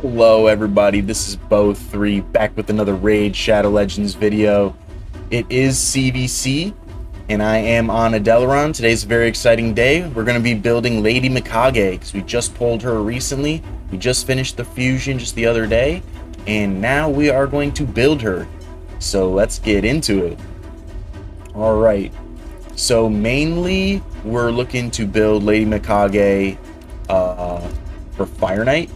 Hello everybody, this is Bo3 back with another Raid Shadow Legends video. It is CvC and I am on Adelyron. Today's a very exciting day. We're going to be building Lady Mikage because we just pulled her recently. We just finished the fusion just the other day and now we are going to build her. So let's get into it. Alright, so mainly we're looking to build Lady Mikage for Fire Knight.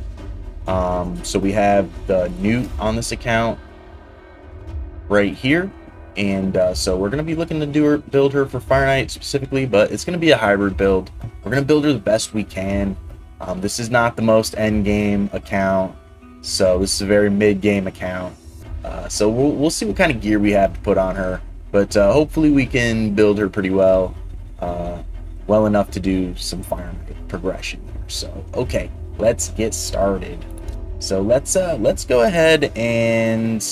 So we have the Newt on this account right here, and so we're going to be looking to build her for Fire Knight specifically, but it's going to be a hybrid build. We're going to build her the best we can. This is not the most end game account, so this is a very mid game account. So we'll see what kind of gear we have to put on her, but hopefully we can build her pretty well, well enough to do some Fire Knight progression here. So okay, let's get started. So let's go ahead and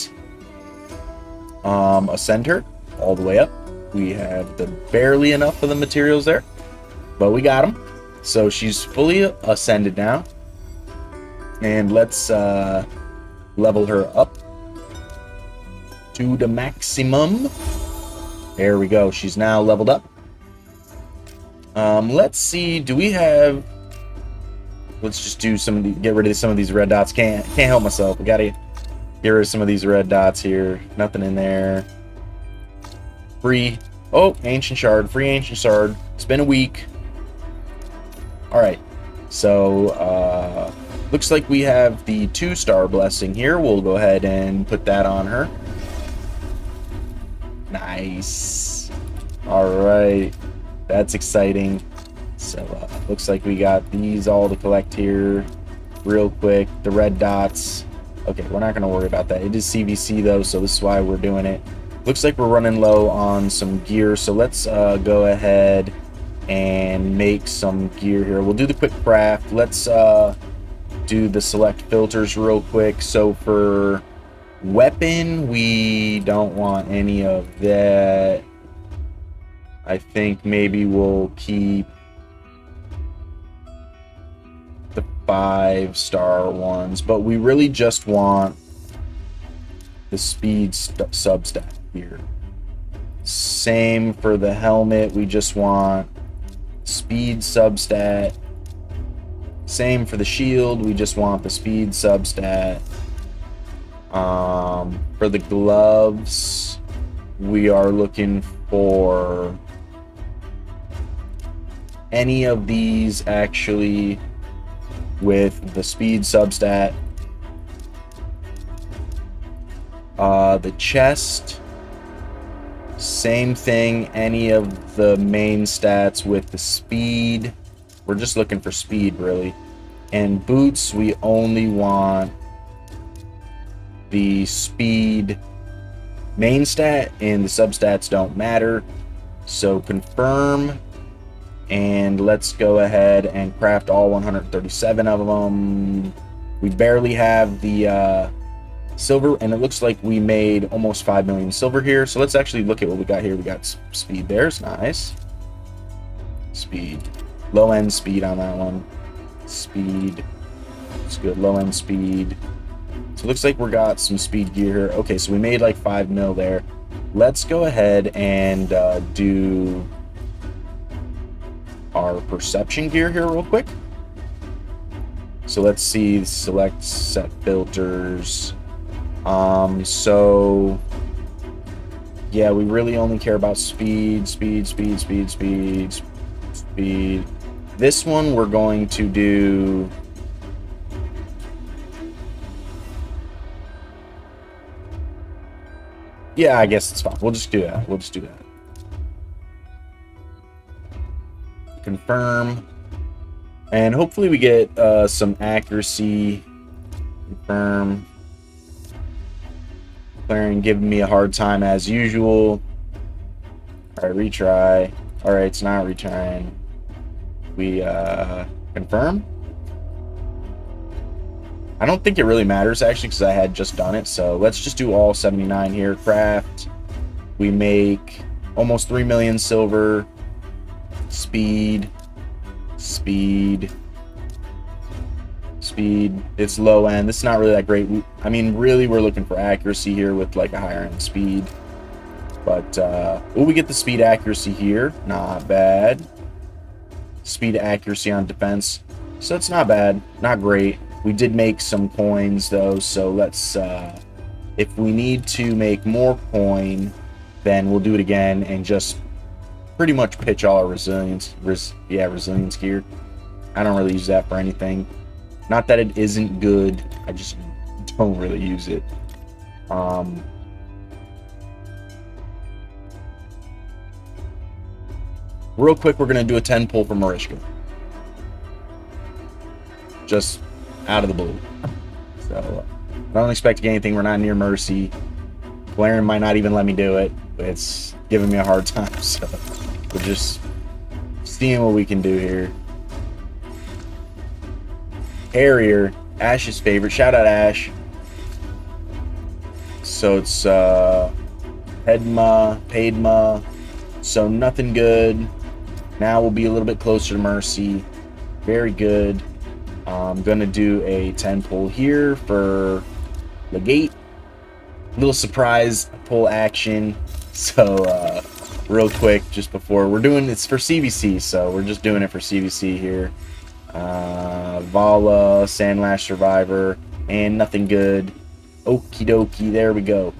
ascend her all the way up. We have barely enough of the materials there, but we got them. So she's fully ascended now, and let's level her up to the maximum. There we go. She's now leveled up. Let's see. Do we have? Let's just do get rid of some of these red dots. Can't help myself. We gotta get rid of some of these red dots here. Nothing in there. Free. Oh, ancient shard. Free ancient shard. It's been a week. All right. So looks like we have the 2-star blessing here. We'll go ahead and put that on her. Nice. All right. That's exciting. So looks like we got these all to collect here real quick. The red dots. Okay, we're not going to worry about that. It is CvC though, so this is why we're doing it. Looks like we're running low on some gear, so let's go ahead and make some gear here. We'll do the quick craft. Let's do the select filters real quick. So for weapon, we don't want any of that. I think maybe we'll keep the 5-star ones, but we really just want the speed substat here. Same for the helmet, we just want speed substat. Same for the shield, we just want the speed substat. For the gloves, we are looking for any of these actually with the speed substat. The chest, same thing, any of the main stats with the speed. We're just looking for speed really. And boots, we only want the speed main stat, and the substats don't matter. So confirm. And let's go ahead and craft all 137 of them. We barely have the silver, and it looks like we made almost 5 million silver here. So let's actually look at what we got here. We got speed. There's nice. Speed. Low end speed on that one. Speed. It's good. Low end speed. So it looks like we got some speed gear here. Okay, so we made like 5 mil there. Let's go ahead and do our perception gear here real quick. So let's see, select set filters. So yeah, we really only care about speed. This one we're going to do yeah, I guess it's fine. We'll just do that. Confirm, and hopefully we get some accuracy. Confirm. Plarium giving me a hard time as usual. All right, retry. All right, it's not retrying. We confirm. I don't think it really matters actually because I had just done it. So let's just do all 79 here. Craft. We make almost 3 million silver. Speed. speed. It's low end. This is not really that great. I mean, really, we're looking for accuracy here with like a higher end speed. But, we get the speed accuracy here. Not bad. Speed accuracy on defense. So it's not bad. Not great. We did make some coins, though. So let's, if we need to make more coin, then we'll do it again and just pretty much pitch all our resilience gear. I don't really use that for anything. Not that it isn't good. I just don't really use it. Real quick, we're going to do a 10 pull for Marishka. Just out of the blue. So, I don't expect to get anything. We're not near Mercy. Plarium might not even let me do it. It's giving me a hard time. So, we're just seeing what we can do here. Harrier, Ash's favorite. Shout out Ash. So, it's Padma. So, nothing good. Now we'll be a little bit closer to Mercy. Very good. I'm going to do a 10 pull here for the gate. Little surprise pull action. So, real quick, just before we're doing it's for CvC, so we're just doing it for CvC here. Vala, Sandlash Survivor, and nothing good. Okie dokie, there we go.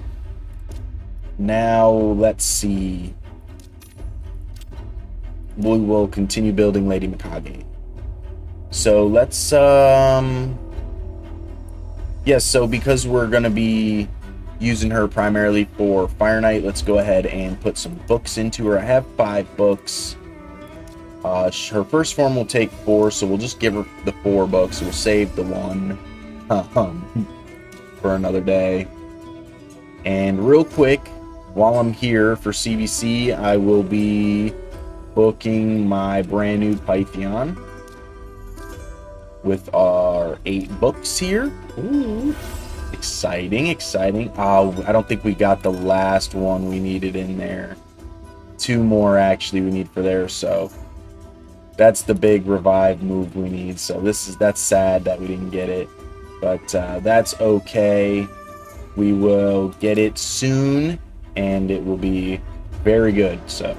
Now, let's see. We will continue building Lady Mikage. So let's yeah, so because we're gonna be using her primarily for Fire Knight, let's go ahead and put some books into her. I have 5 books. Her first form will take 4, so we'll just give her the 4 books. We'll save the 1 for another day. And real quick, while I'm here for CvC, I will be booking my brand new Python with our 8 books here. Ooh, exciting. Oh, I don't think we got the last one we needed in there. 2 more actually we need for there, so that's the big revive move we need. So that's sad that we didn't get it, but that's okay. We will get it soon and it will be very good. So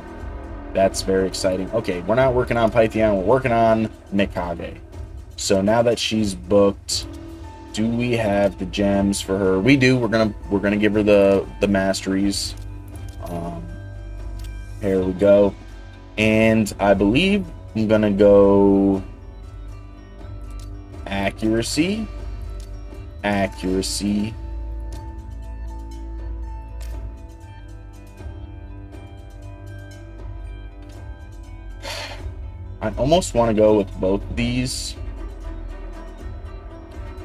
that's very exciting. Okay, we're not working on Python, we're working on Mikage. So now that she's booked, do we have the gems for her? We do. We're gonna give her the masteries. Here we go. And I believe I'm gonna go accuracy. I almost want to go with both of these,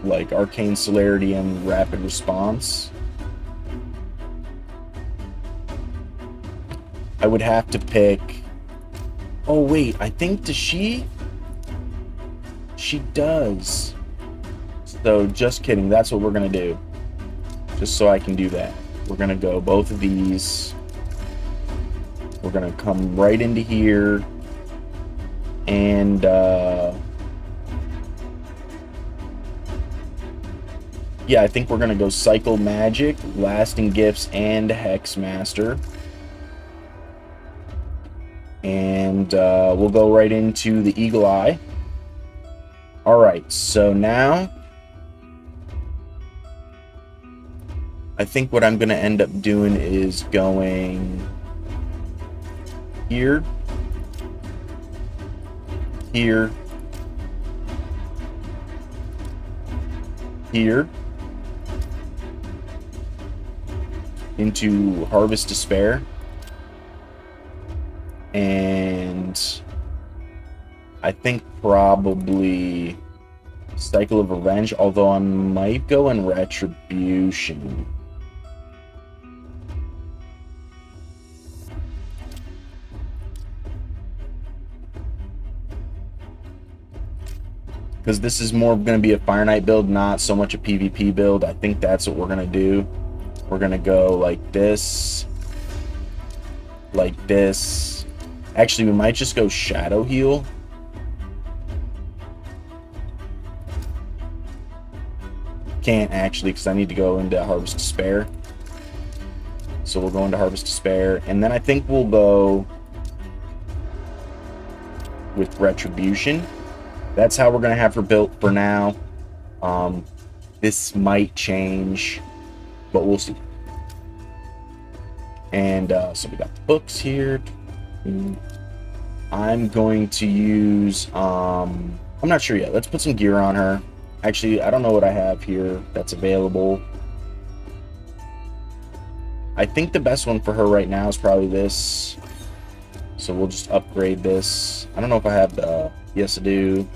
like Arcane Celerity and Rapid Response. I would have to pick... Oh wait, I think does she? She does. So just kidding, that's what we're gonna do. Just so I can do that. We're gonna go both of these. We're gonna come right into here. And yeah, I think we're gonna go Cycle Magic, Lasting Gifts, and Hex Master. And we'll go right into the Eagle Eye. Alright, so now I think what I'm gonna end up doing is going here, here, here, into Harvest Despair, and I think probably Cycle of Revenge, although I might go in Retribution. Because this is more going to be a Fire Knight build, not so much a PvP build. I think that's what we're going to do. We're going to go like this. Like this. Actually, we might just go Shadow Heal. can't actually, because I need to go into Harvest Despair. So we'll go into Harvest Despair, and then I think we'll go with Retribution. That's how we're going to have her built for now. This might change, but we'll see. And so we got the books here. I'm going to use, I'm not sure yet. Let's put some gear on her. Actually, I don't know what I have here that's available. I think the best one for her right now is probably this. So we'll just upgrade this. I don't know if I have the, yes I do.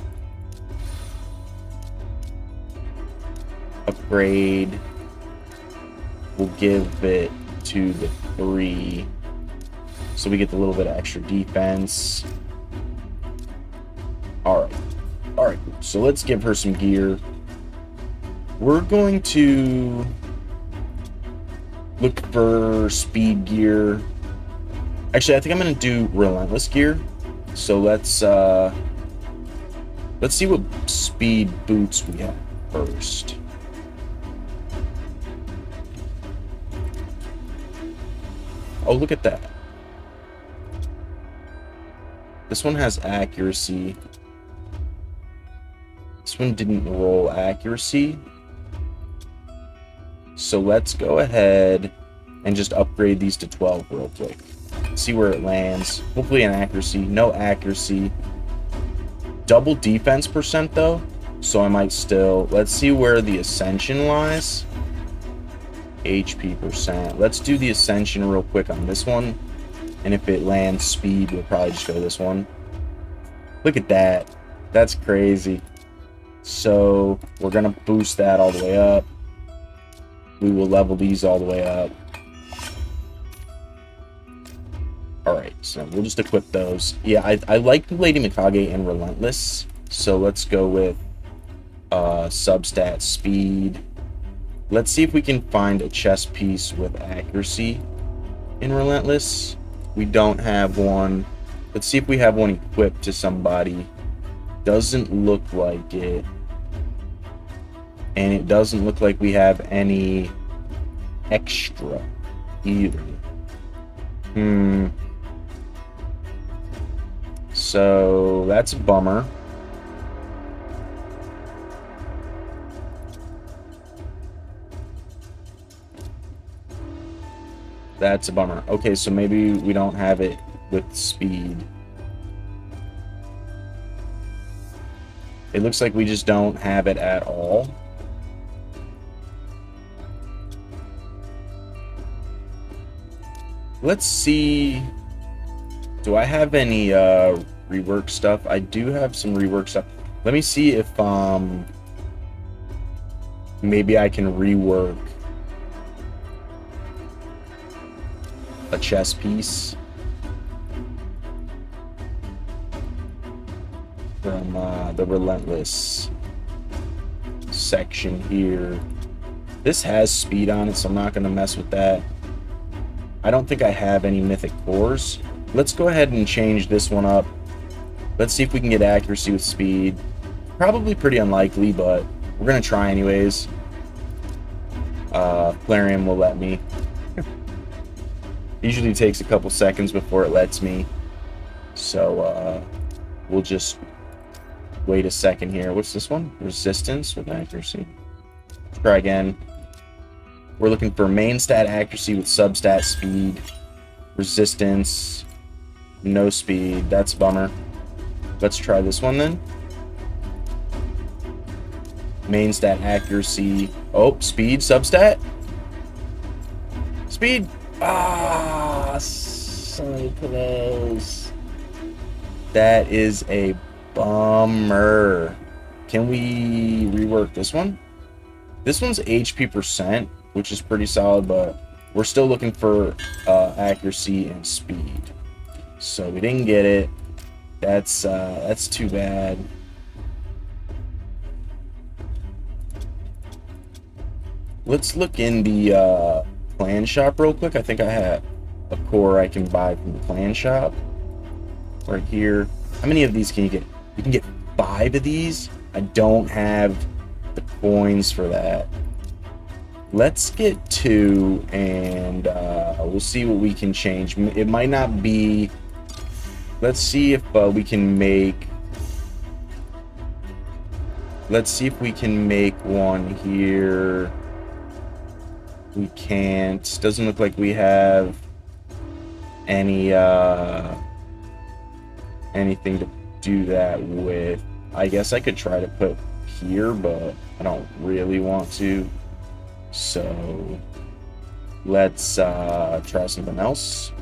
Upgrade. We'll give it to the 3. So we get a little bit of extra defense. Alright. Alright, so let's give her some gear. We're going to look for speed gear. Actually, I think I'm going to do relentless gear. So let's see what speed boots we have first. Oh, look at that. This one has accuracy. This one didn't roll accuracy. So let's go ahead and just upgrade these to 12 real quick. See where it lands. Hopefully an accuracy. No accuracy. Double defense percent though. So I might still... Let's see where the Ascension lies. HP percent. Let's do the Ascension real quick on this one. And if it lands speed, we'll probably just go this one. Look at that. That's crazy. So we're going to boost that all the way up. We will level these all the way up. Alright, so we'll just equip those. Yeah, I like Lady Mikage and Relentless. So let's go with substat speed. Let's see if we can find a chest piece with accuracy in Relentless. We don't have one. Let's see if we have one equipped to somebody. Doesn't look like it. And it doesn't look like we have any extra either. So that's a bummer. That's a bummer. Okay, so maybe we don't have it with speed. It looks like we just don't have it at all. Let's see. Do I have any rework stuff? I do have some rework stuff. Let me see if maybe I can rework a chest piece from the Relentless section here. This has speed on it, so I'm not going to mess with that. I don't think I have any mythic cores. Let's go ahead and change this one up. Let's see if we can get accuracy with speed. Probably pretty unlikely, but we're going to try anyways. Plarium will let me. Usually takes a couple seconds before it lets me. So we'll just wait a second here. What's this one? Resistance with accuracy. Let's try again. We're looking for main stat accuracy with substat speed. Resistance. No speed. That's a bummer. Let's try this one then. Main stat accuracy. Oh, speed, substat. Speed. Ah, so close. That is a bummer. Can we rework this one? This one's HP percent, which is pretty solid, but we're still looking for accuracy and speed. So we didn't get it. That's too bad. Let's look in the clan shop real quick. I think I have a core I can buy from the clan shop right here. How many of these can you get? You can get 5 of these. I don't have the coins for that. Let's get 2, and we'll see what we can change. It might not be... Let's see if we can make... Let's see if we can make one here. We can't. Doesn't look like we have any anything to do that with. I guess I could try to put here, but I don't really want to. So let's try something else.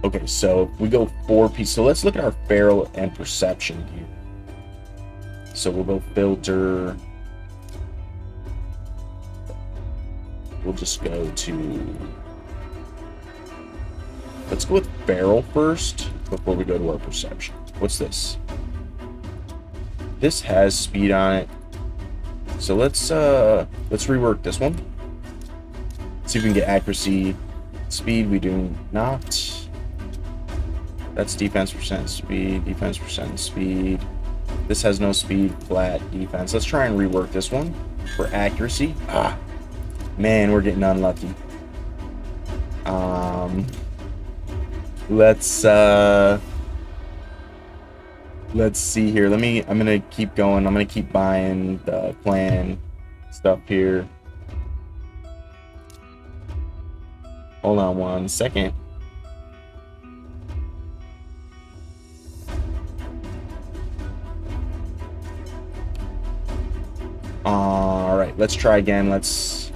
Okay, so we go 4 pieces. So let's look at our feral and perception here. So we'll go filter. We'll just go to... Let's go with feral first before we go to our perception. What's this? This has speed on it. So let's rework this one. See if we can get accuracy. Speed we do not. That's defense percent speed, defense percent speed. This has no speed, flat defense. Let's try and rework this one for accuracy. Ah, man, we're getting unlucky. Let's see here. I'm gonna keep going. I'm gonna keep buying the clan stuff here. Hold on 1 second. All right, let's try again. Let's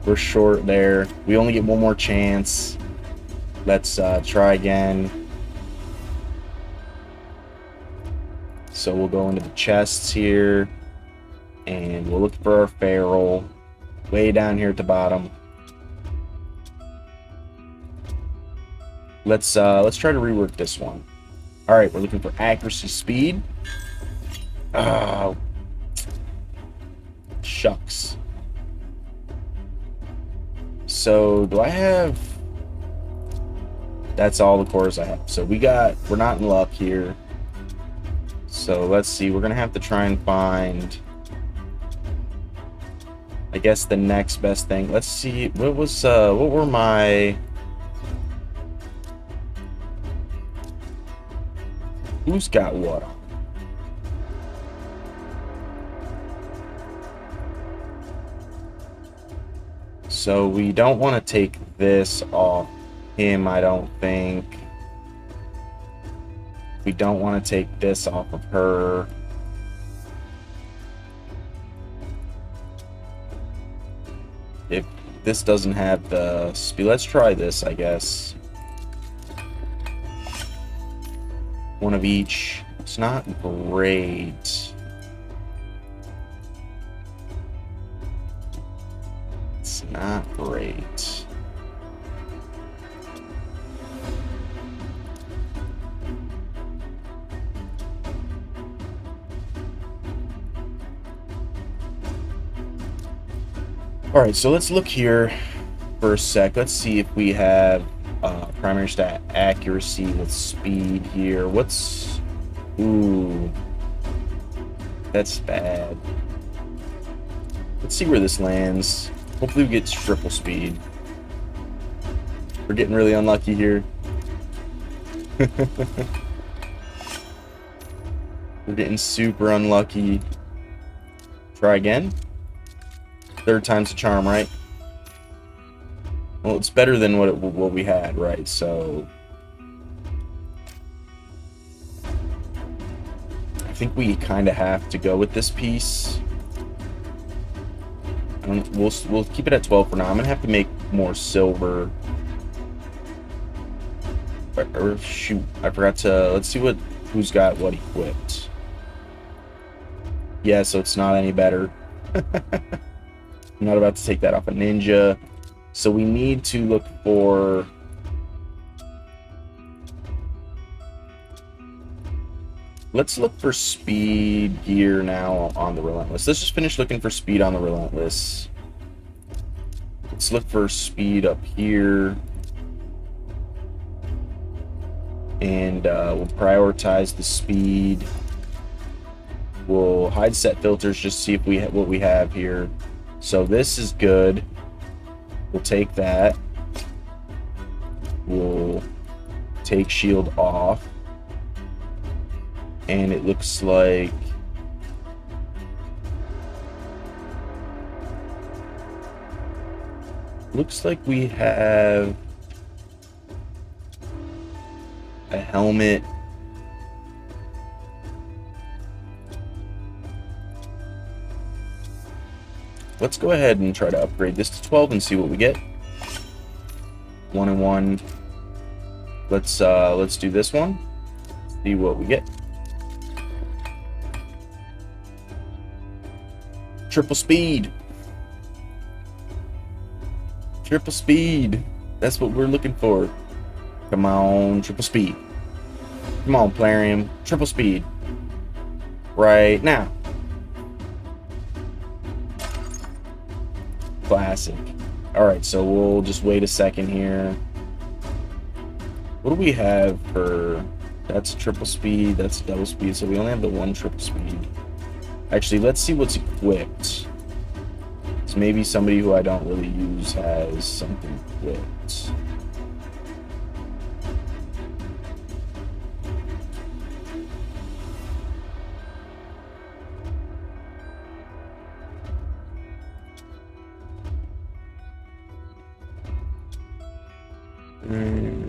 we're short there. We only get 1 more chance. Let's try again. So we'll go into the chests here, and we'll look for our feral way down here at the bottom. Let's try to rework this one. All right, we're looking for accuracy, speed. Oh, shucks. So do I have... That's all the cores I have. So we're not in luck here. So let's see. We're gonna have to try and find, I guess, the next best thing. Let's see. What were my... Who's got what on? So we don't want to take this off him, I don't think. We don't want to take this off of her. If this doesn't have the speed, let's try this, I guess. One of each. It's not great. It's not great. All right, so let's look here for a sec. Let's see if we have primary stat accuracy with speed here. What's... Ooh. That's bad. Let's see where this lands. Hopefully we get triple speed. We're getting really unlucky here. We're getting super unlucky. Try again. 3rd time's the charm, right? Well, it's better than what we had, right? So I think we kind of have to go with this piece. We'll keep it at 12 for now. I'm gonna have to make more silver. Or shoot, I forgot to. Let's see who's got what equipped. Yeah, so it's not any better. I'm not about to take that off a ninja. So we need to look for... Let's look for speed gear now on the Relentless. Let's just finish looking for speed on the Relentless. Let's look for speed up here. And we'll prioritize the speed. We'll hide set filters just to see if we what we have here. So this is good. We'll take that. We'll take shield off. And it looks like we have a helmet. Let's go ahead and try to upgrade this to 12 and see what we get. 1 and 1. Let's do this one. See what we get. Triple speed. Triple speed. That's what we're looking for. Come on, triple speed. Come on, Plarium. Triple speed. Right now. Classic. Alright, so we'll just wait a second here. What do we have for... That's triple speed, that's double speed, so we only have the one triple speed. Actually, let's see what's equipped. So maybe somebody who I don't really use has something equipped.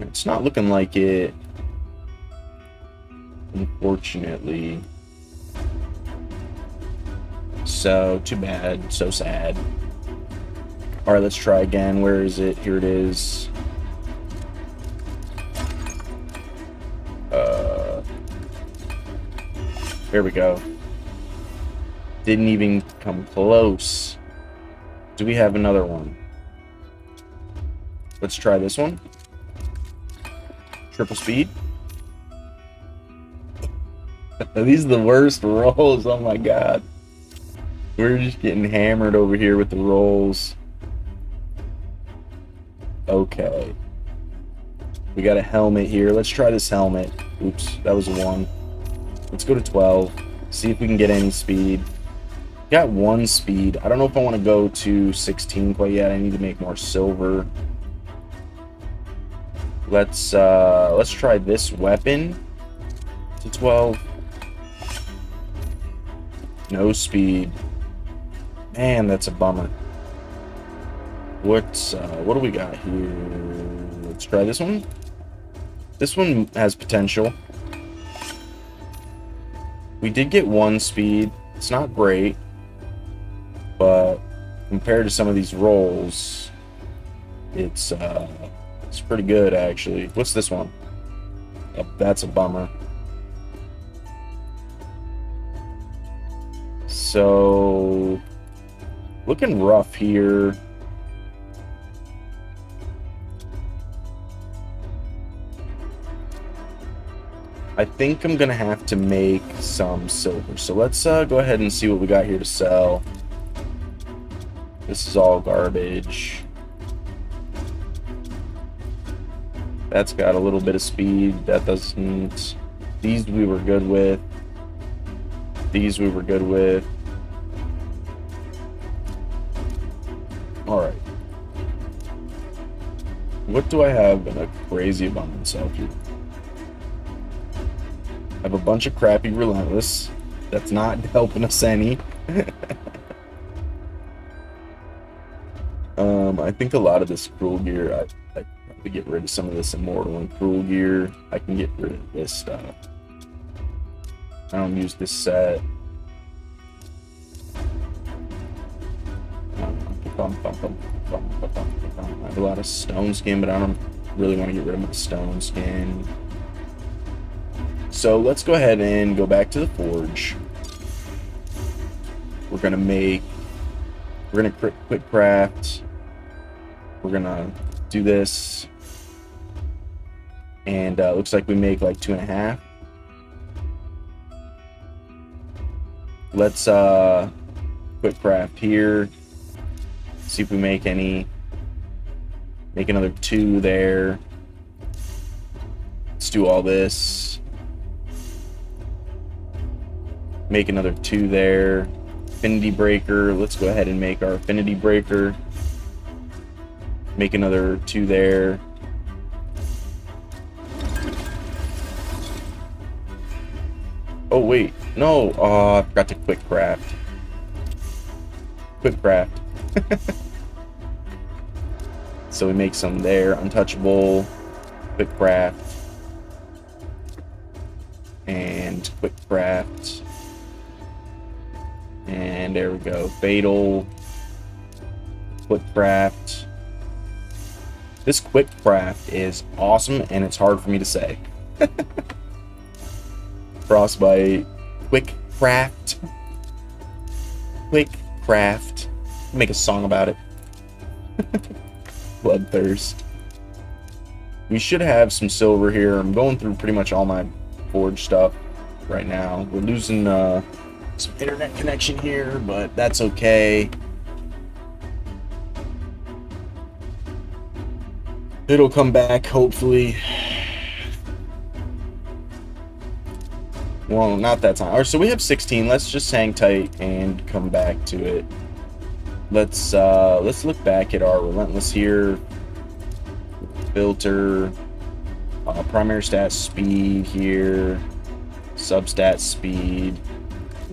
It's not looking like it, unfortunately. So, too bad. So sad. Alright, let's try again. Where is it? Here it is. There we go. Didn't even come close. Do we have another one? Let's try this one. Triple speed. These are the worst rolls. Oh my god. We're just getting hammered over here with the rolls. Okay. We got a helmet here. Let's try this helmet. Oops, that was a 1. Let's go to 12. See if we can get any speed. Got 1 speed. I don't know if I want to go to 16 quite yet. I need to make more silver. Let's try this weapon to 12. No speed. Man, that's a bummer. What do we got here? Let's try this one. This one has potential. We did get 1 speed. It's not great, but compared to some of these rolls, it's pretty good actually. What's this one? Oh, that's a bummer. So, looking rough here. I think I'm gonna have to make some silver. So let's go ahead and see what we got here to sell. This is all garbage. That's got a little bit of speed. That doesn't. These we were good with. These we were good with. Alright. What do I have in a crazy abundance of here? I have a bunch of crappy relentless. That's not helping us any. I think a lot of this cruel gear, I probably get rid of some of this immortal and cruel gear. I can get rid of this stuff. I don't use this set. I have a lot of stone skin, but I don't really want to get rid of my stone skin. So let's go ahead and go back to the forge. We're gonna quick craft. We're gonna do this, and looks like we make like 2.5. Let's quick craft here. See if we make any. Make another 2 there. Let's do all this. Make another 2 there. Affinity breaker. Let's go ahead and make our affinity breaker. Make another 2 there. Oh wait, no. Oh, I forgot to quick craft. Quick craft. So we make some there. Untouchable. Quick craft. And quick craft. And there we go. Fatal. Quick craft. This quick craft is awesome, and it's hard for me to say. Frostbite. Quick craft. Quick craft. Make a song about it. Bloodthirst. We should have some silver here. I'm going through pretty much all my forge stuff right now. We're losing some internet connection here, but that's okay. It'll come back, hopefully. Well, not that time. Alright, so we have 16. Let's just hang tight and come back to it. Let's look back at our relentless here. Filter, primary stat speed here, substat speed.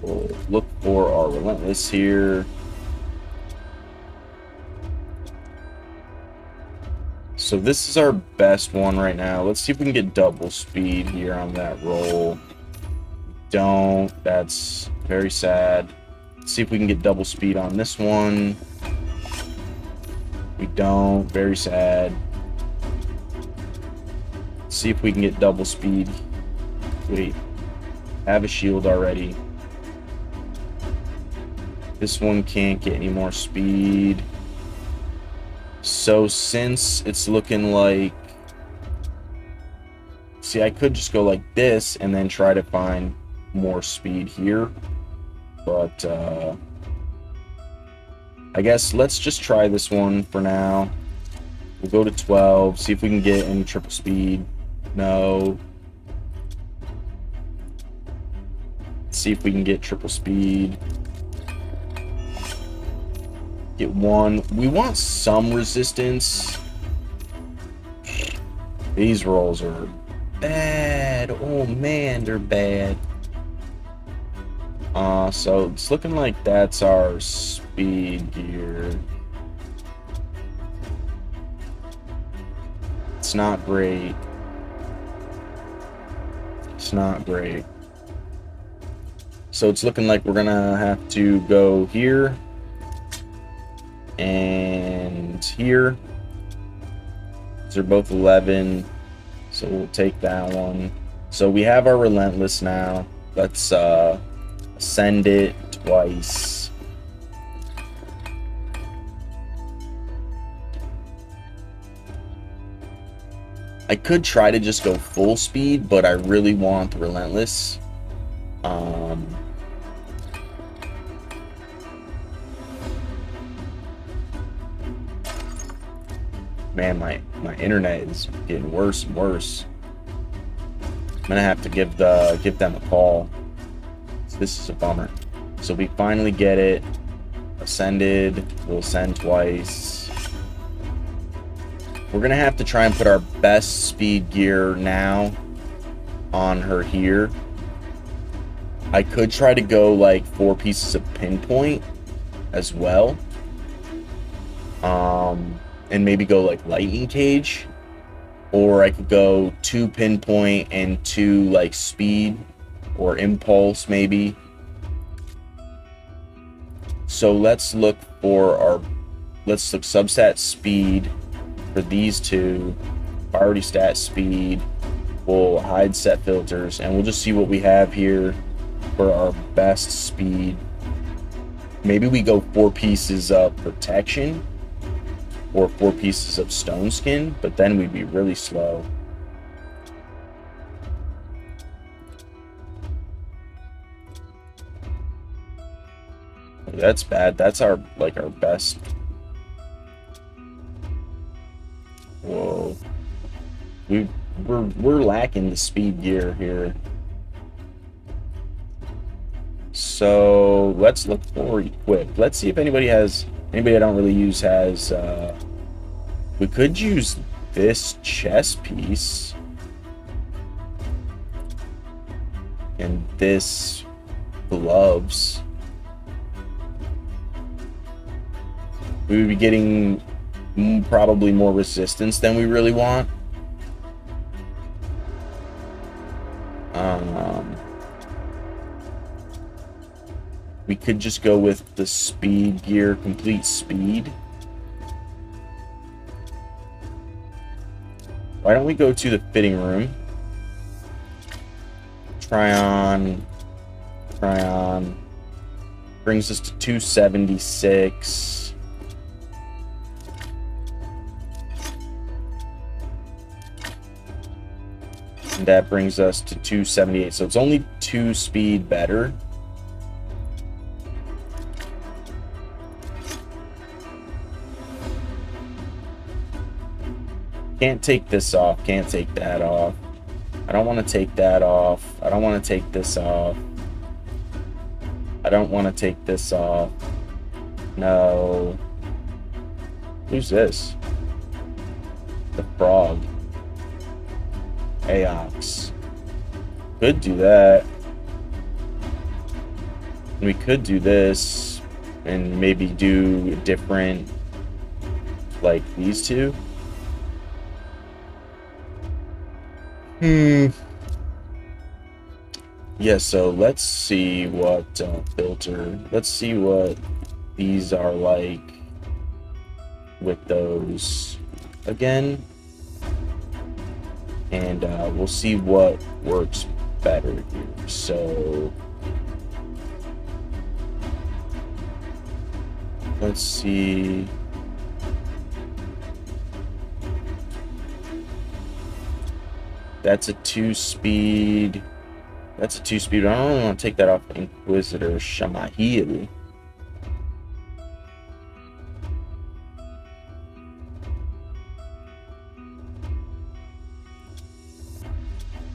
We'll look for our relentless here. So this is our best one right now. Let's see if we can get double speed here on that roll. Don't. That's very sad. Let's see if we can get double speed on this one. We don't. Very sad. Let's see if we can get double speed. Wait. Have a shield already. This one can't get any more speed. So since it's looking like... See, I could just go like this and then try to find more speed here. But, I guess let's just try this one for now. We'll go to 12, see if we can get any triple speed. No. Let's see if we can get triple speed. Get 1. We want some resistance. These rolls are bad. Oh man, they're bad. So it's looking like that's our speed gear. It's not great. It's not great. So it's looking like we're gonna have to go here and here. They're both 11, so we'll take that one. So we have our relentless now. Let's ascend it twice. I could try to just go full speed, but I really want the relentless. Man, my internet is getting worse and worse. I'm gonna have to give them a call. So this is a bummer. So we finally get it. Ascended. We'll ascend twice. We're gonna have to try and put our best speed gear now on her here. I could try to go like 4 pieces of pinpoint as well. And maybe go like lightning cage, or I could go 2 pinpoint and 2 like speed or impulse maybe. So let's look substat speed for these 2, priority stat speed. We'll hide set filters and we'll just see what we have here for our best speed. Maybe we go 4 pieces of protection or 4 pieces of stone skin, but then we'd be really slow. That's bad. That's our best. Whoa. We're lacking the speed gear here. So let's look for equip. Let's see if anybody I don't really use has, we could use this chest piece. And this gloves. We would be getting probably more resistance than we really want. We could just go with the speed gear, complete speed. Why don't we go to the fitting room? Try on. Brings us to 276. And that brings us to 278. So it's only 2 speed better. Can't take this off. Can't take that off. I don't want to take that off. I don't want to take this off. I don't want to take this off. No. Who's this? The frog. Aox. Could do that. We could do this and maybe do different, like these two. Yeah, so let's see what filter. Let's see what these are like with those again. And we'll see what works better here. So let's see. That's a 2-speed. That's a 2-speed. I don't really want to take that off Inquisitor Shamahil.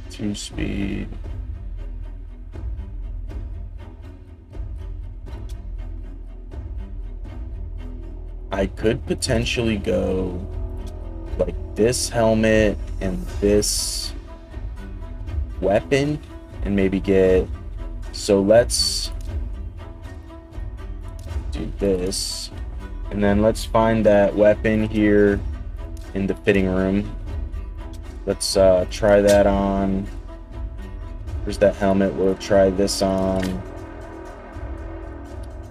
Two-speed. I could potentially go like this helmet and this weapon and maybe get, so let's do this and then let's find that weapon here in the fitting room. Let's try that on. Where's that helmet? We'll try this on.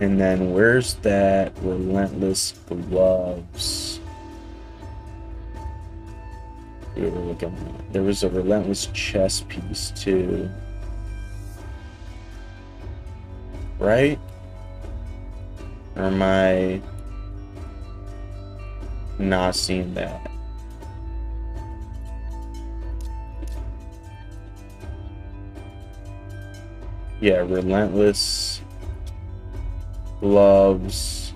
And then where's that relentless gloves? We were looking. There was a relentless chest piece too, right? Or am I not seeing that? Yeah, relentless gloves.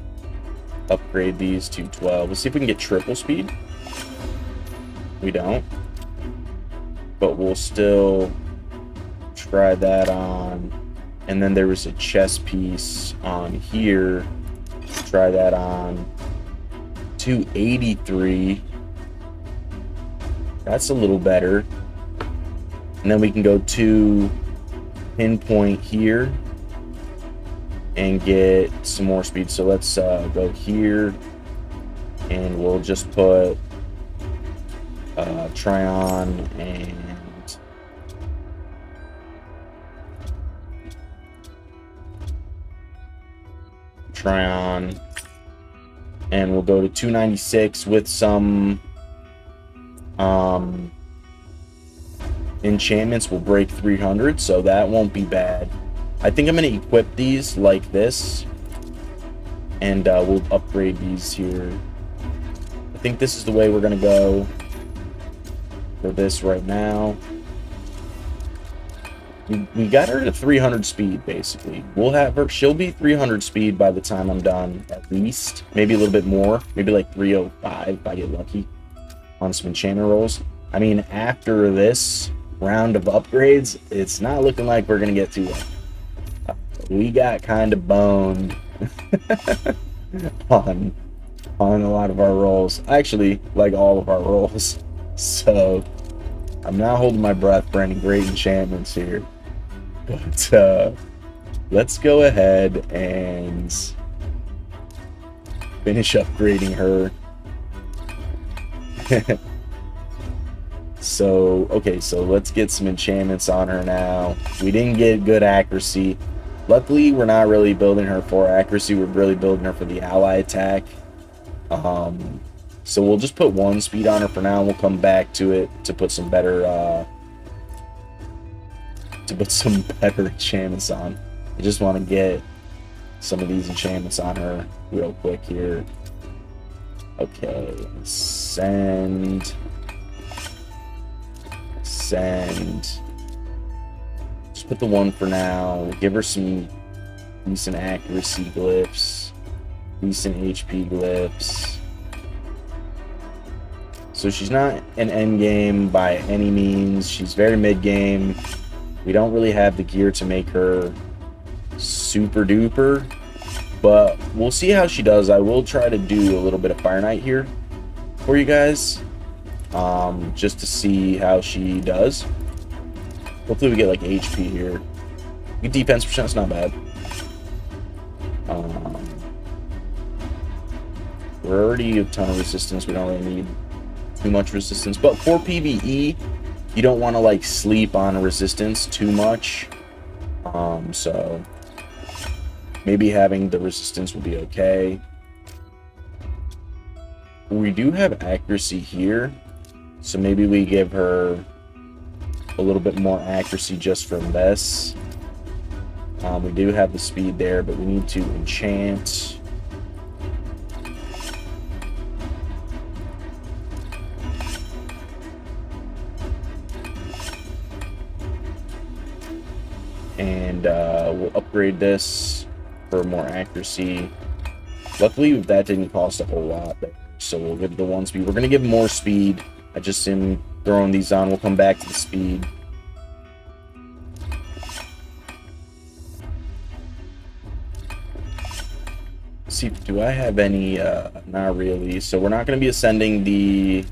Upgrade these to 12. Let's see if we can get triple speed. We don't, but we'll still try that on. And then there was a chest piece on here. Try that on. 283. That's a little better. And then we can go to pinpoint here and get some more speed. So let's go here and we'll just put try on and try on, and we'll go to 296 with some enchantments. Will break 300, so that won't be bad. I think I'm going to equip these like this, and we'll upgrade these here. I think this is the way we're going to go for this right now. We got her to 300 speed, basically. We'll have her, she'll be 300 speed by the time I'm done, at least. Maybe a little bit more, maybe like 305 if I get lucky on some enchantment rolls. I mean, after this round of upgrades, it's not looking like we're gonna get too we got kind of boned on a lot of our rolls. Actually, like all of our rolls. So I'm not holding my breath for any great enchantments here. But let's go ahead and finish upgrading her. So, okay, so let's get some enchantments on her now. We didn't get good accuracy. Luckily, we're not really building her for accuracy. We're really building her for the ally attack. So we'll just put 1 speed on her for now. And we'll come back to it to put some better enchantments on. I just want to get some of these enchantments on her real quick here. Okay, send. Just put the 1 for now. Give her some decent accuracy glyphs, decent HP glyphs. So she's not an end game by any means. She's very mid game. We don't really have the gear to make her super duper, but we'll see how she does. I will try to do a little bit of Fire Knight here for you guys, just to see how she does. Hopefully we get like HP here. Good defense percent, it's not bad. We're already a ton of resistance. We don't really need too much resistance, but for PvE you don't want to like sleep on resistance too much. So maybe having the resistance will be okay. We do have accuracy here, so maybe we give her a little bit more accuracy just from this. We do have the speed there, but we need to enchant. And we'll upgrade this for more accuracy. Luckily, that didn't cost a whole lot, so we'll give the 1 speed. We're going to give more speed. I just am throwing these on. We'll come back to the speed. Let's see, do I have any? Not really. So we're not going to be ascending the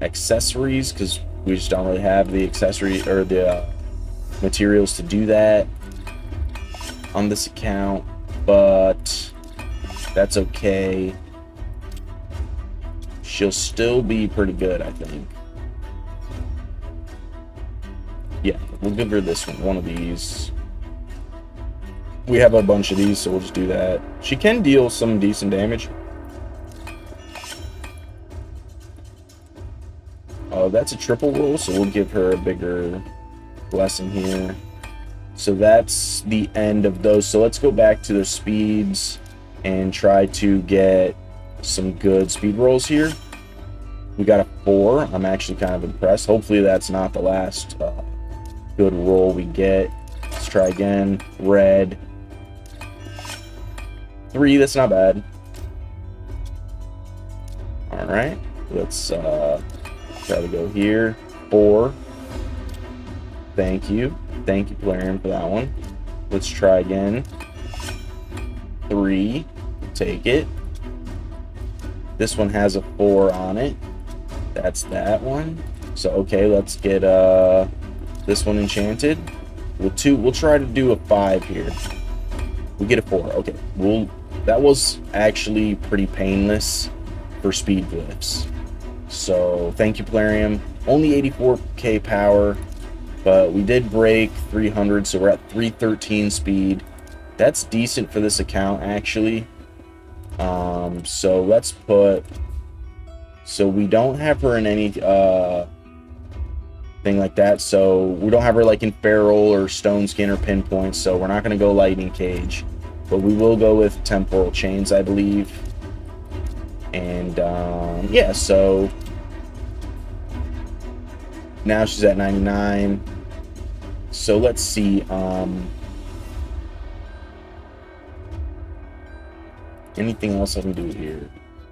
accessories because we just don't really have the accessory or the materials to do that on this account, but that's okay. She'll still be pretty good, I think. Yeah, we'll give her this one of these. We have a bunch of these, so we'll just do that. She can deal some decent damage. Oh, that's a triple roll, so we'll give her a bigger blessing here. So that's the end of those. So let's go back to the speeds and try to get some good speed rolls here. We got a 4. I'm actually kind of impressed. Hopefully that's not the last good roll we get. Let's try again. Red. 3, that's not bad. Alright, let's try to go here. 4. Thank you. Thank you, Plarium, for that one. Let's try again. 3. Take it. This one has a 4 on it. That's that one. So, okay, let's get this one enchanted. We'll try to do a 5 here. We get a 4. Okay. That was actually pretty painless for speed glyphs. So, thank you, Plarium. Only 84k power. But we did break 300, so we're at 313 speed. That's decent for this account, actually. So let's put... So we don't have her in any thing like that. So we don't have her like in Feral or Stone Skin or Pinpoint. So we're not going to go Lightning Cage. But we will go with Temporal Chains, I believe. And yeah, so... Now she's at 99. So let's see. Anything else I can do here?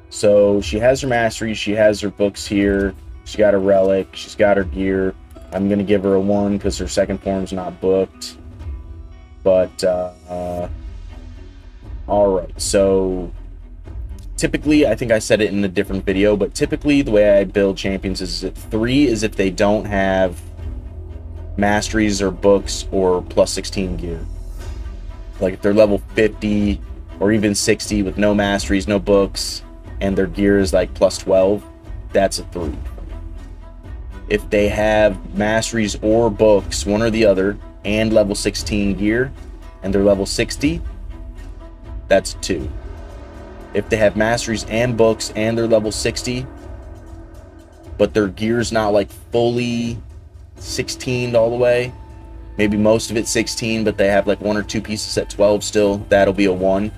So she has her mastery. She has her books here. She got a relic. She's got her gear. I'm going to give her a 1 because her second form's not booked. But all right, so typically, I think I said it in a different video, but typically the way I build champions is that 3 is if they don't have masteries or books or plus 16 gear. Like if they're level 50 or even 60 with no masteries, no books, and their gear is like plus 12, that's a 3. If they have masteries or books, one or the other, and level 16 gear, and they're level 60, that's 2. If they have masteries and books and they're level 60, but their gear's not like fully 16 all the way, maybe most of it 16, but they have like 1 or 2 pieces at 12 still, that'll be a 1.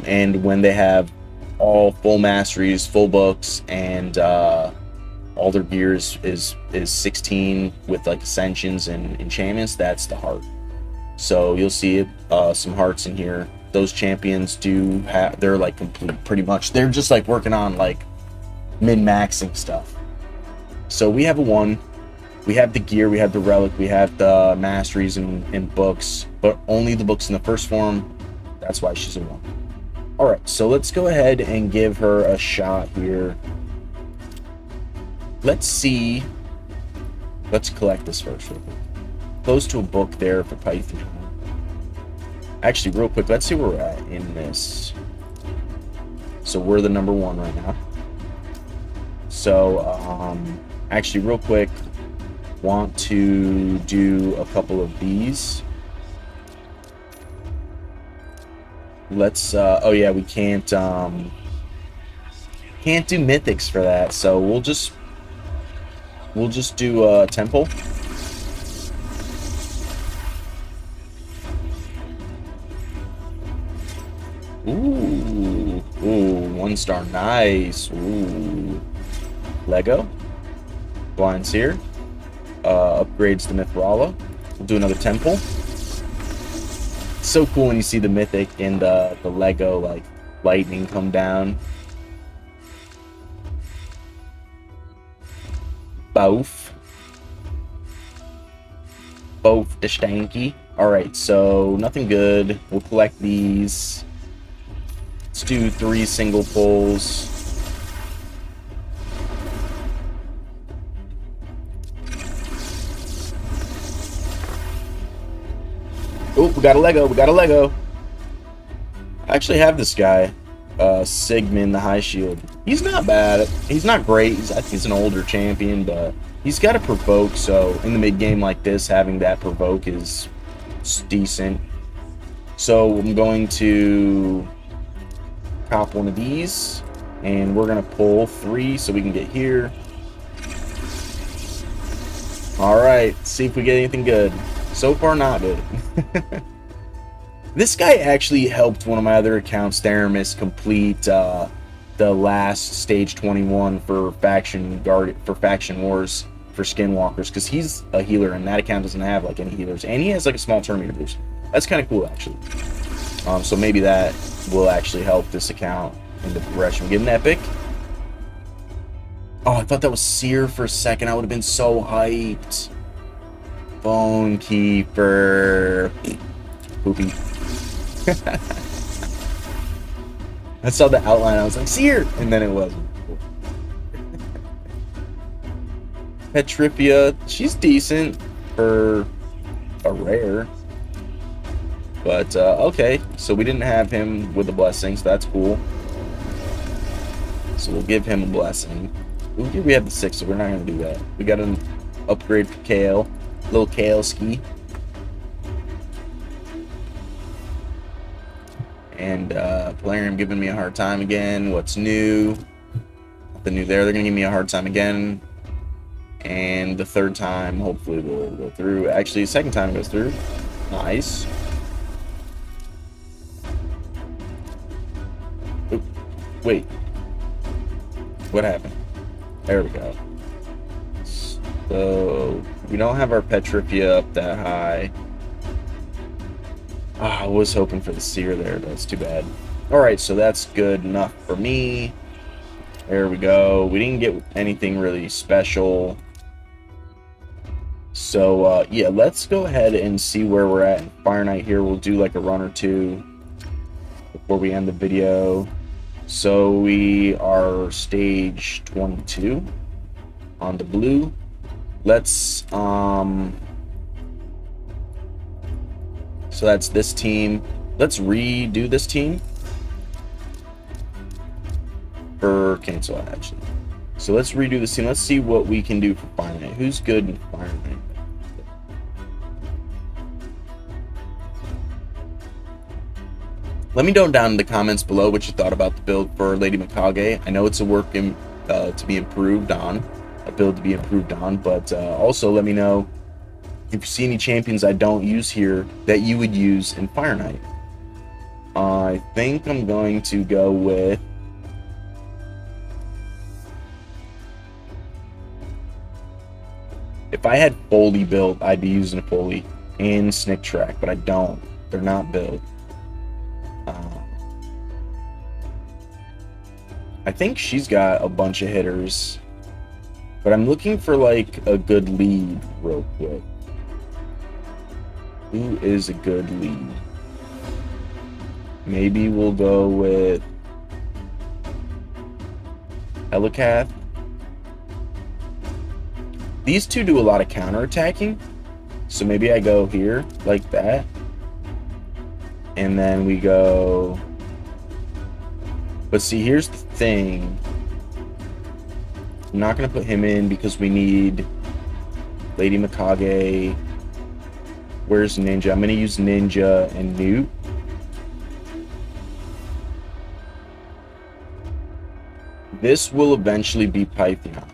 And when they have all full masteries, full books, and all their gears is 16 with like ascensions and enchantments, that's the heart. So you'll see some hearts in here. Those champions do have, they're like complete, pretty much. They're just like working on like min-maxing stuff. So we have a 1. We have the gear, we have the relic, we have the masteries and books, but only the books in the first form. That's why she's a 1. All right, so let's go ahead and give her a shot here. Let's see. Let's collect this first real quick. Close to a book there for Python. Actually, real quick, let's see where we're at in this. So we're the number 1 right now. So, actually, real quick, want to do a couple of these. Let's, oh yeah, we can't do mythics for that, so we'll just do temple. Ooh, 1 star, nice. Ooh, Lego, blind seer, upgrades to Mithrala. We'll do another temple. It's so cool when you see the mythic and the Lego like lightning come down. Both the stanky. All right, so nothing good. We'll collect these. Let's do 3 single pulls. Oh, we got a Lego. We got a Lego. I actually have this guy, Sigmund, the High Shield. He's not bad. He's not great. I think he's an older champion, but he's got a provoke. So in the mid game like this, having that provoke is decent. So I'm going to cop one of these, and we're gonna pull 3 so we can get here. All right, see if we get anything good. So far, not good. This guy actually helped one of my other accounts, Theramis, complete the last stage 21 for faction wars for skinwalkers, because he's a healer and that account doesn't have like any healers, and he has like a small turn meter boost. That's kind of cool actually. So maybe that will actually help this account in the progression. Get an epic. Oh, I thought that was Seer for a second. I would have been so hyped. Bone Keeper. Poopy. I saw the outline. I was like, Seer! And then it wasn't. Petrifia. She's decent for a rare. But, okay. So we didn't have him with the blessing, so that's cool. So we'll give him a blessing. We have the 6, so we're not going to do that. We got an upgrade for Kale. Little Kale ski. And, Plarium giving me a hard time again. What's new? Nothing new there. They're going to give me a hard time again. And the 3rd time, hopefully, will go through. Actually, the 2nd time goes through. Nice. Oop. Wait. What happened? There we go. So, we don't have our Petrifia up that high. I was hoping for the Seer there, but that's too bad. Alright, so that's good enough for me. There we go. We didn't get anything really special. So, yeah, let's go ahead and see where we're at in Fire Knight here. We'll do like a run or two before we end the video. So we are stage 22 on the blue. Let's, so that's this team. Let's redo this team. Or cancel it, actually. So let's redo this team. Let's see what we can do for Fire Knight. Who's good in Fire Knight? Let me know down in the comments below what you thought about the build for Lady Mikage. I know it's a work to be improved on, a build to be improved on, but also let me know if you see any champions I don't use here that you would use in Fire Knight. I think I'm going to go with if I had Foley built, I'd be using a Foley and Snick Track, but I don't. They're not built. I think she's got a bunch of hitters, but I'm looking for like a good lead real quick. Who is a good lead? Maybe we'll go with Helicath. These two do a lot of counterattacking, so maybe I go here like that, and then we go. But see, here's the thing. I'm not going to put him in because we need Lady Mikage. Where's Ninja? I'm going to use Ninja and Newt. This will eventually be Python.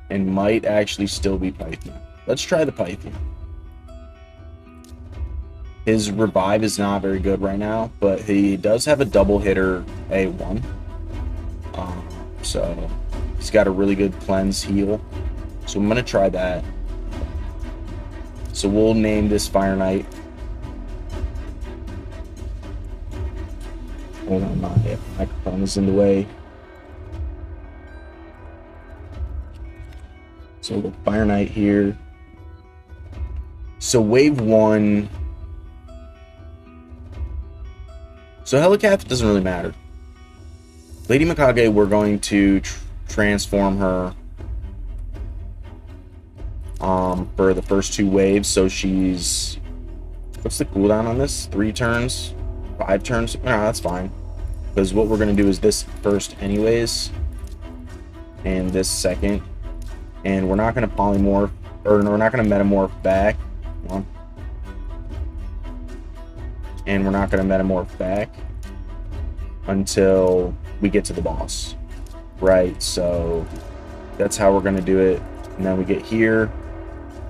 And might actually still be Python. Let's try the Python. His revive is not very good right now, but he does have a double hitter A1. So he's got a really good cleanse heal. So I'm going to try that. So we'll name this Fire Knight. Hold on, my microphone is in the way. So the Fire Knight here. So wave 1. So Helicath doesn't really matter. Lady Mikage, we're going to transform her for the first 2 waves. So she's, what's the cooldown on this? 3 turns? 5 turns? No, that's fine. Because what we're going to do is this first anyways. And this second. And we're not going to polymorph, or we're not going to metamorph back. Come on. And we're not going to metamorph back until we get to the boss, right? So that's how we're going to do it. And then we get here,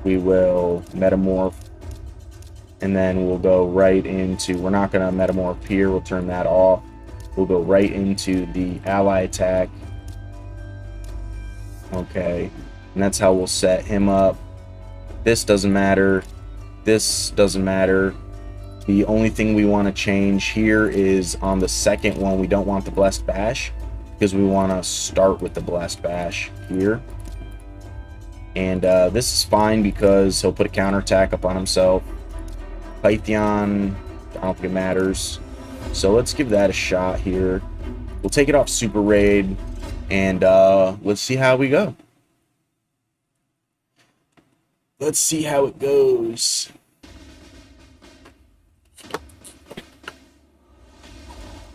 we will metamorph, and then we'll go right into, we're not going to metamorph here, we'll turn that off. We'll go right into the ally attack. Okay, and that's how we'll set him up. This doesn't matter. This doesn't matter. The only thing we want to change here is on the second one, we don't want the Blessed Bash because we want to start with the Blessed Bash here. And this is fine because he'll put a counterattack up on himself. Python, I don't think it matters. So let's give that a shot here. We'll take it off Super Raid and let's see how we go. Let's see how it goes.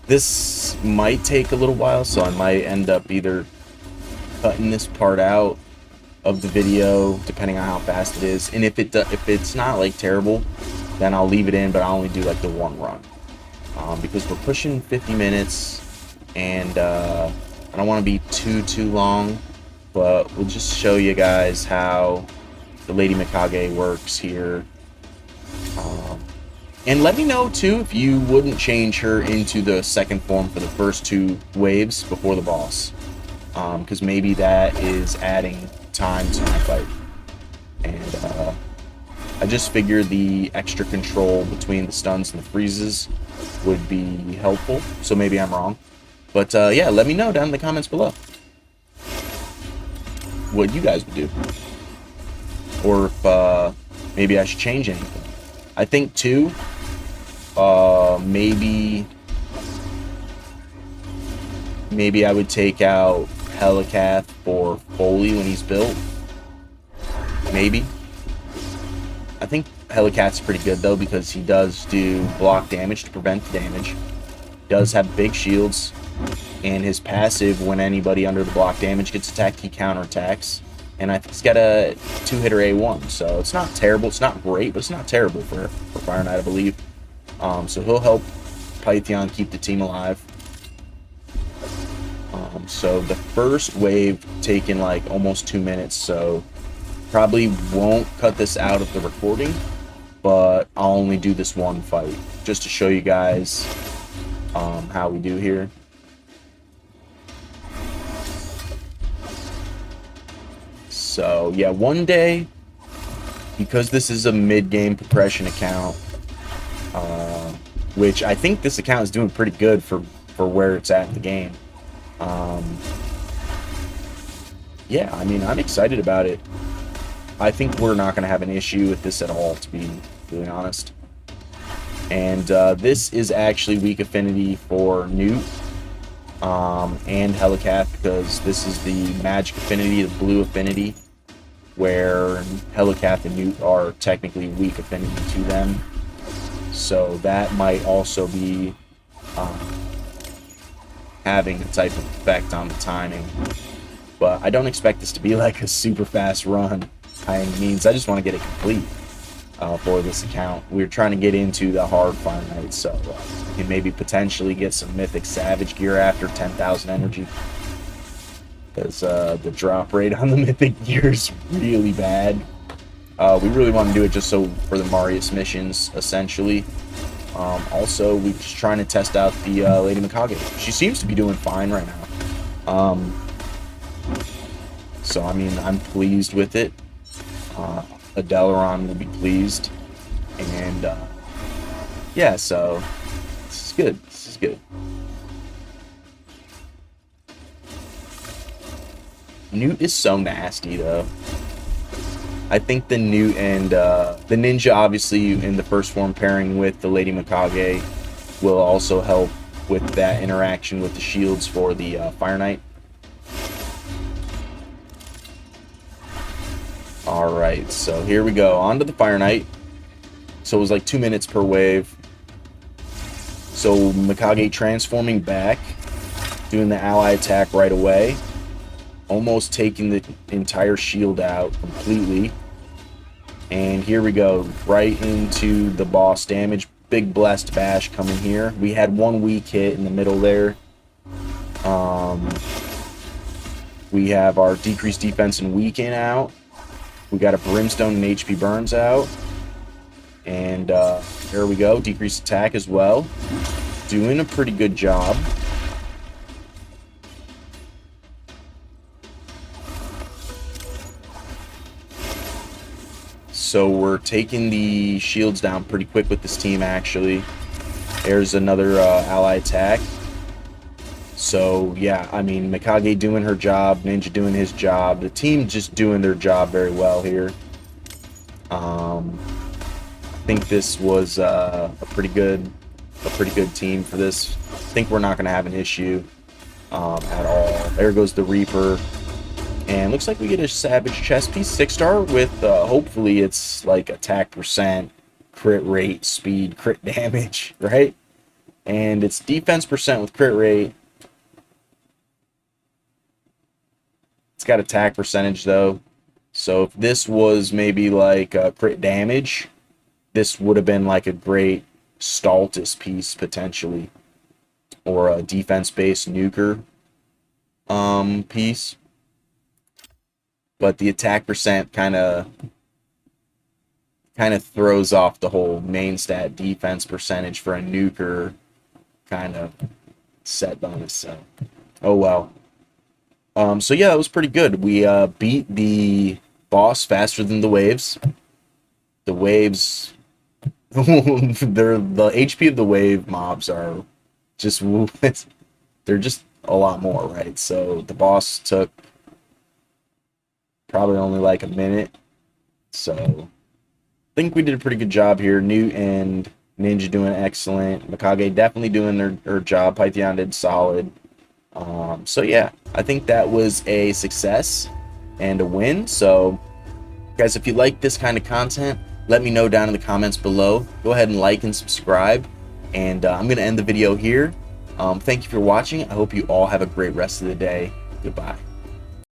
This might take a little while, so I might end up either cutting this part out of the video, depending on how fast it is. And if it's not like terrible, then I'll leave it in, but I'll only do like the 1 run. Because we're pushing 50 minutes, and I don't want to be too long, but we'll just show you guys how the Lady Mikage works here. And let me know, too, if you wouldn't change her into the second form for the first 2 waves before the boss. Because maybe that is adding time to my fight. And I just figured the extra control between the stuns and the freezes would be helpful. So maybe I'm wrong. But yeah, let me know down in the comments below what you guys would do. or if maybe I should change anything. I think too, maybe I would take out Helicath for Foley when he's built. Maybe. I think Helicath's pretty good though, because he does do block damage to prevent the damage. Does have big shields, and his passive, when anybody under the block damage gets attacked, he counterattacks. And I think he's got a 2-hitter A1, so it's not terrible. It's not great, but it's not terrible for Fire Knight, I believe. So he'll help Pythion keep the team alive. So the first wave taken like almost 2 minutes, so probably won't cut this out of the recording, but I'll only do this one fight just to show you guys how we do here. So yeah, one day, because this is a mid-game progression account, which I think this account is doing pretty good for where it's at in the game. Yeah, I mean, I'm excited about it. I think we're not going to have an issue with this at all, to be really honest. And this is actually weak affinity for Newt and Helicath, because this is the magic affinity, the blue affinity, where Helicath and Newt are technically weak affinity to them. So that might also be having a type of effect on the timing. But I don't expect this to be like a super fast run by any means. I just want to get it complete for this account. We're trying to get into the hard Fire Knight, so we can maybe potentially get some Mythic Savage gear after 10,000 energy. Because the drop rate on the Mythic gear is really bad. We really want to do it just so for the Marius missions, essentially. Also, we're just trying to test out the Lady Mikage. She seems to be doing fine right now. So, I mean, I'm pleased with it. Adelyron will be pleased. And, yeah, so this is good. This is good. Newt is so nasty, though. I think the Newt and the Ninja, obviously, in the first form pairing with the Lady Mikage, will also help with that interaction with the shields for the Fire Knight. Alright, so here we go. On to the Fire Knight. So it was like 2 minutes per wave. So Mikage transforming back, doing the ally attack right away. Almost taking the entire shield out completely. And here we go, right into the boss damage. Big blessed bash coming here. We had one weak hit in the middle there. We have our decreased defense and weaken out. We got a brimstone and HP burns out. And there we go, decreased attack as well. Doing a pretty good job. So we're taking the shields down pretty quick with this team, actually. There's another ally attack. So, yeah, I mean, Mikage doing her job, Ninja doing his job. The team just doing their job very well here. I think this was a pretty good team for this. I think we're not going to have an issue at all. There goes the Reaper. And looks like we get a Savage chest piece, 6-star, with hopefully it's like attack percent, crit rate, speed, crit damage, right? And it's defense percent with crit rate. It's got attack percentage though. So if this was maybe like crit damage, this would have been like a great Stultus piece potentially. Or a defense-based nuker piece. But the attack percent kind of throws off the whole main stat defense percentage for a nuker kind of set bonus. So, oh well. So yeah, that was pretty good. We beat the boss faster than the waves. The waves, the HP of the wave mobs are just they're just a lot more, right? So the boss took probably only like a minute So I think we did a pretty good job here. Newt and Ninja doing excellent. Mikage definitely doing her job. Python did solid. So yeah, I think that was a success and a win. So guys, if you like this kind of content, let me know down in the comments below. Go ahead and like and subscribe. And I'm going to end the video here. Thank you for watching. I hope you all have a great rest of the day. Goodbye.